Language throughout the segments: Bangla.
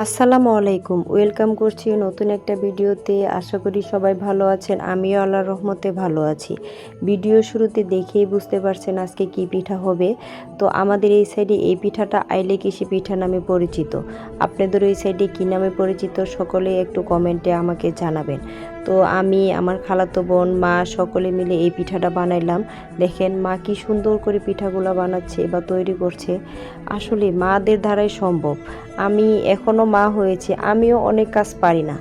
আসসালামু আলাইকুম, ওয়েলকাম করছি নতুন একটা ভিডিওতে। আশা করি সবাই ভালো আছেন। আমিও আল্লাহর রহমতে ভালো আছি। ভিডিও শুরুতে দেখেই বুঝতে পারছেন আজকে কি পিঠা হবে। তো আমাদের এই সাইডে এই পিঠাটা আইলে কৃষি পিঠা নামে পরিচিত। আপনাদের ওই সাইডে কী নামে পরিচিত সকলেই একটু কমেন্টে আমাকে জানাবেন। তো আমি, আমার খালাতো বোন, মা সকলে মিলে এই পিঠাটা বানাইলাম। দেখেন মা কি সুন্দর করে পিঠাগুলো বানাচ্ছে বা তৈরি করছে। আসলে মাদের দ্বারাই সম্ভব। আমি এখনও মা হয়েছি, আমিও অনেক কাজ পারি না।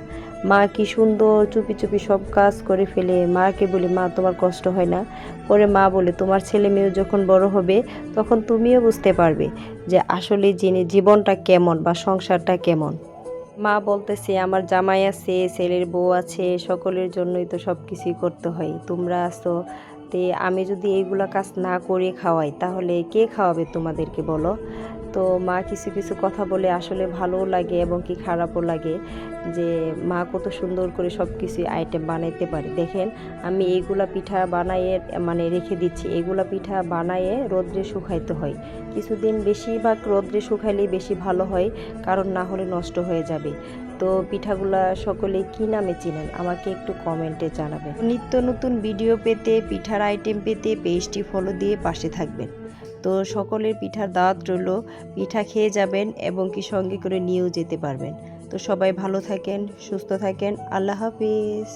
মা কি সুন্দর চুপি চুপি সব কাজ করে ফেলে। মাকে বলি, মা তোমার কষ্ট হয় না? পরে মা বলে, তোমার ছেলে মেয়ে যখন বড় হবে তখন তুমিও বুঝতে পারবে যে আসলে জীবনটা কেমন বা সংসারটা কেমন। মা বলতেছে, আমার জামাই আছে, ছেলের বউ আছে, সকলের জন্যই তো সব কিছুই করতে হয়, তোমরা আসো। তে আমি যদি এইগুলা কাজ না করে খাওয়াই তাহলে কে খাওয়াবে তোমাদেরকে বলো? তো মা কিছু কিছু কথা বলে আসলে ভালোও লাগে এবং কি খারাপও লাগে যে মা কত সুন্দর করে সব কিছুই আইটেম বানাইতে পারে। দেখেন আমি এইগুলা পিঠা বানাইয়ে রেখে দিচ্ছি। এগুলা পিঠা বানাইয়ে রোদ্রে শুকাইতে হয় কিছুদিন, বেশিরভাগ রোদ্রে শুকাইলেই বেশি ভালো হয়, কারণ না হলে নষ্ট হয়ে যাবে। তো পিঠাগুলা সকলে কি নামে চিনেন আমাকে একটু কমেন্টে জানাবেন। নিত্য নতুন ভিডিও পেতে, পিঠার আইটেম পেতে পেজটি ফলো দিয়ে পাশে থাকবেন। তো সকলের পিঠার দাওয়াত রইল, পিঠা খেয়ে যাবেন এবং কি সঙ্গে করে নিয়েও যেতে পারবেন। তো সবাই ভালো থাকেন, সুস্থ থাকেন, আল্লাহ হাফিজ।